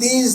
30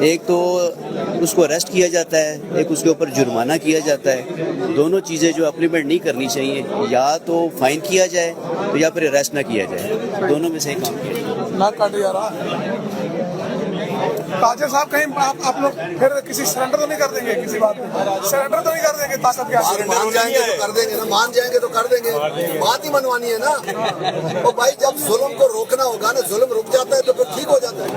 ایک تو اس کو اریسٹ کیا جاتا ہے، ایک اس کے اوپر جرمانہ کیا جاتا ہے. دونوں چیزیں جو اپلیمنٹ نہیں کرنی چاہیے، یا تو فائن کیا جائے تو یا پھر اریسٹ نہ کیا جائے، دونوں میں سے ایک کام کیا جائے. نہ کاٹے جا رہا. تاجر صاحب کہیں آپ لوگ پھر کسی سرنڈر تو نہیں کر دیں گے؟ کسی بات میں سرنڈر تو نہیں کر دیں گے؟ طاقت کے آگے مان جائیں گے تو کر دیں گے نا، مان جائیں گے تو کر دیں گے، بات ہی منوانی ہے نا. اور بھائی جب ظلم کو روکنا ہوگا نا، ظلم رک جاتا ہے تو پھر ٹھیک ہو جاتا ہے.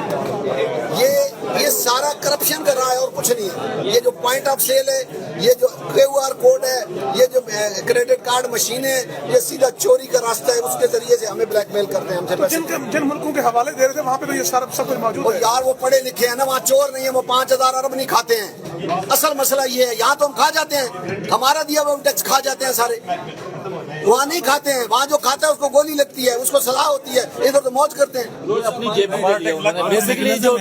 یہ سارا کرپشن کر رہا ہے اور کچھ نہیں ہے. یہ جو پوائنٹ آف سیل ہے، یہ جو QR کوڈ ہے، یہ جو کریڈٹ کارڈ مشین ہے، یہ سیدھا چوری کا راستہ ہے. اس کے ذریعے سے ہمیں بلیک میل کرتے ہیں، ہم سے پیسے. جن ملکوں کے حوالے دے رہے تھے وہاں پہ تو یہ سب کچھ موجود اور ہے. یار وہ پڑھے لکھے ہیں نا، وہاں چور نہیں ہے، وہ 5000 ارب نہیں کھاتے ہیں. اصل مسئلہ یہ ہے، یہاں تو ہم کھا جاتے ہیں، ہمارا دیا ہوا ٹیکس کھا جاتے ہیں سارے. وہاں نہیں کھاتے ہیں، وہاں جو کھاتا ہے اس کو گولی لگتی ہے، اس کو سزا ہوتی ہے. ادھر تو موج کرتے ہیں. اپنی جیب میں بیسکلی جو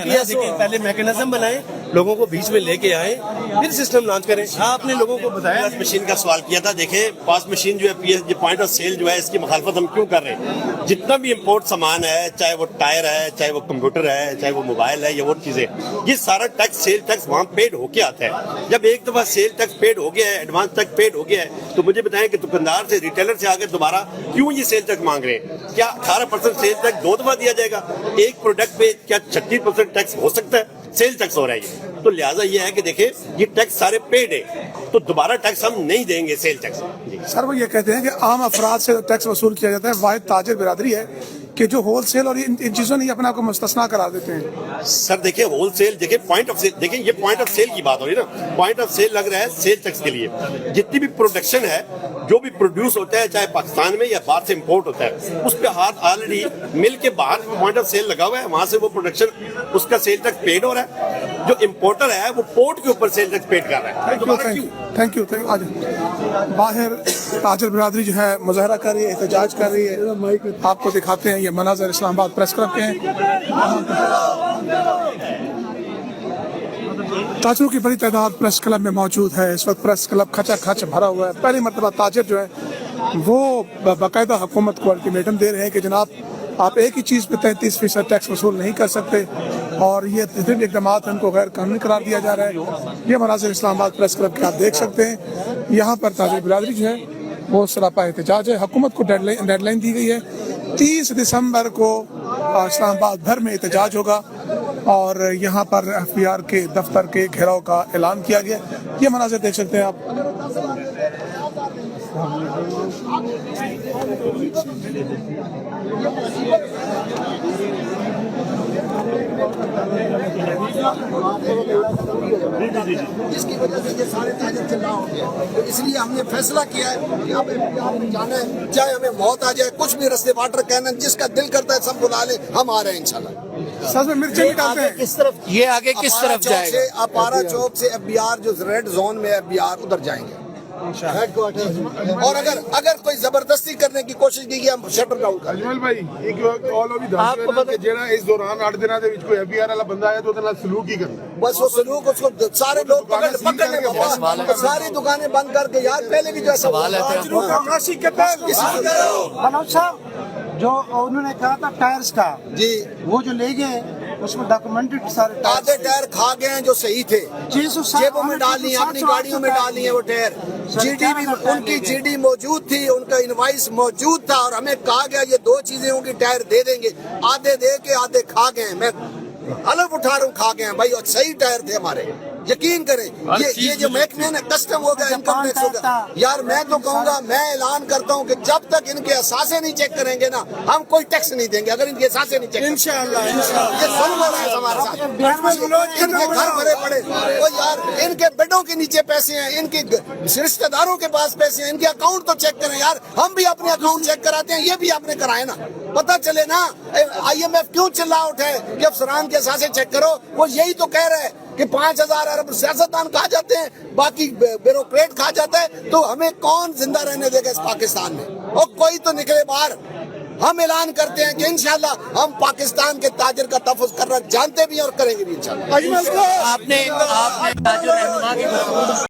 پہلے میکینزم بنائیں، لوگوں کو بیچ میں لے کے آئیں، پھر سسٹم لانچ کریں. آپ نے لوگوں کو بتایا. پاس مشین کا سوال کیا تھا. دیکھیں پاس مشین جو ہے، یہ پوائنٹ آف سیل جو ہے، اس کی مخالفت ہم کیوں کر رہے ہیں؟ جتنا بھی امپورٹ سامان ہے، چاہے وہ ٹائر ہے، چاہے وہ کمپیوٹر ہے، چاہے وہ موبائل ہے یا اور چیزیں، یہ سارا ٹیکس، سیل ٹیکس وہاں پیڈ ہو کے آتا ہے. جب ایک دفعہ سیل ٹیکس پیڈ ہو گیا ہے، ایڈوانس ٹیکس پیڈ ہو گیا ہے، تو مجھے بتائیں کہ دکاندار سے، ریٹیلر سے آگے دوبارہ کیوں یہ سیل ٹیکس مانگ رہے ہیں؟ کیا 18% سیل ٹیکس 2 دفعہ دیا جائے گا؟ ایک پروڈکٹ پہ کیا 36% ٹیکس ہو سکتا ہے؟ سیل ٹیکس ہو رہا ہے یہ. تو لہٰذا یہ ہے کہ دیکھیں یہ ٹیکس سارے پیڈ ہے، تو دوبارہ ٹیکس ہم نہیں دیں گے سیل ٹیکس. جی سر وہ یہ کہتے ہیں کہ عام افراد سے ٹیکس وصول کیا جاتا ہے، واحد تاجر برادری ہے کہ جو ہول سیل اور ان چیزوں نے اپنے آپ کو مستثنا کرا دیتے ہیں. سر دیکھیں ہول سیل، دیکھیں پوائنٹ آف سیل، دیکھیں یہ پوائنٹ آف سیل کی بات ہو رہی ہے نا. پوائنٹ آف سیل لگ رہا ہے سیل ٹیکس کے لیے. جتنی بھی پروڈکشن ہے، جو بھی پروڈیوس ہوتا ہے، چاہے پاکستان میں یا باہر سے امپورٹ ہوتا ہے، اس پہ ہاتھ آلریڈی مل کے باہر پوائنٹ آف سیل لگا ہوا ہے، وہاں سے وہ پروڈکشن اس کا سیل ٹیکس پیڈ ہو رہا ہے. جو امپورٹر ہے وہ پورٹ کے اوپر سیل ٹیکس پیڈ کر رہا ہے. Thank you. آج باہر تاجر برادری جو ہے مظاہرہ کر رہی ہے، احتجاج کر رہی ہے. آپ کو دکھاتے ہیں، یہ مناظر اسلام آباد پریس کلب کے ہیں. تاجروں کی بڑی تعداد پریس کلب میں موجود ہے. اس وقت پریس کلب کھچا کھچ بھرا ہوا ہے. پہلی مرتبہ تاجر جو ہے وہ باقاعدہ حکومت کو الٹیمیٹم دے رہے ہیں کہ جناب آپ ایک ہی چیز پہ 33% ٹیکس وصول نہیں کر سکتے، اور یہ تمام اقدامات ان کو غیر قانونی قرار دیا جا رہا ہے. یہ مناظر اسلام آباد پریس کلب کے آپ دیکھ سکتے ہیں. یہاں پر تاجر برادری جو ہے وہ سراپا احتجاج ہے. حکومت کو ڈیڈ لائن دی گئی ہے، 30 دسمبر کو اسلام آباد بھر میں احتجاج ہوگا، اور یہاں پر FBR کے دفتر کے گھیراؤ کا اعلان کیا گیا. یہ مناظر دیکھ سکتے ہیں آپ. جس کی وجہ سے یہ سارے تاجر چلا ہو گیا. تو اس لیے ہم نے فیصلہ کیا ہے کہ ہمیں جانا ہے، چاہے ہمیں موت آ جائے، کچھ بھی رستے واٹر کہنا، جس کا دل کرتا ہے سب بلا لیں، ہم آ رہے ہیں انشاءاللہ. ساتھ میں مرچیں بھی ڈالتے ہیں. کس طرف یہ آگے کس طرف جائے گا؟ اپارا چوک سے FBR جو ریڈ زون میں FBR ادھر جائیں گے. اور اگر کوئی زبردستی کرنے کی کوشش کی ہم شٹر ڈاؤن کر اجمل بھائی ایک کال بھی دس کہ جڑا اس دوران 8 دنوں دے وچ کوئی FBR والا بندہ آیا تو اس نال سلوک ہی کرنا. بس وہ سلوک اس کو سارے لوگ پکڑنے میں ساری دکانیں بند کر کے. یار پہلے بھی جو ایسا منوج صاحب جو انہوں نے کہا تھا ٹائرز کا، جی وہ جو لے گئے اس میں ڈاکومنٹڈ سارے آدھے ٹائر کھا گئے ہیں جو صحیح تھے، جیبوں میں ڈال لیے، اپنی گاڑیوں میں ڈال لیے وہ ٹائر. GD بھی ان کی GD موجود تھی، ان کا انوائس موجود تھا، اور ہمیں کہا گیا یہ 2 چیزیں ہوں گی ٹائر دے دیں گے. آدھے دے کے آدھے کھا گئے ہیں. میں الگ اٹھا رہا ہوں، کھا گئے ہیں بھائی، اور صحیح ٹائر تھے ہمارے. یقین کریں یہ جو محکمے نے کسٹم ہوگا، انکم ٹیکس ہوگا، یار میں تو کہوں گا، میں اعلان کرتا ہوں کہ جب تک ان کے اثاثے نہیں چیک کریں گے نا، ہم کوئی ٹیکس نہیں دیں گے. اگر ان کے اثاثے نہیں چیک انشاءاللہ یہ ظلم ہو رہا ہے ہمارے ساتھ. ان کے گھر بھرے پڑے، وہ یار ان کے بیڈوں کے نیچے پیسے ہیں، ان کے رشتہ داروں کے پاس پیسے ہیں، ان کے اکاؤنٹ تو چیک کریں یار. ہم بھی اپنے اکاؤنٹ چیک کراتے ہیں، یہ بھی آپ نے کرائے نا. پتہ چلے نا IMF کیوں چلا اٹھے کہ افسران کے اثاثے چیک کرو. وہ یہی تو کہہ رہے ہیں کہ 5000 ارب سیاستدان کھا جاتے ہیں، باقی بیوروکریٹ کھا جاتا ہے، تو ہمیں کون زندہ رہنے دے گا اس پاکستان میں؟ اور کوئی تو نکلے باہر. ہم اعلان کرتے ہیں کہ انشاءاللہ ہم پاکستان کے تاجر کا تحفظ کرنا جانتے بھی ہیں اور کریں گے بھی انشاءاللہ. آپ نے تاجر رہنما کی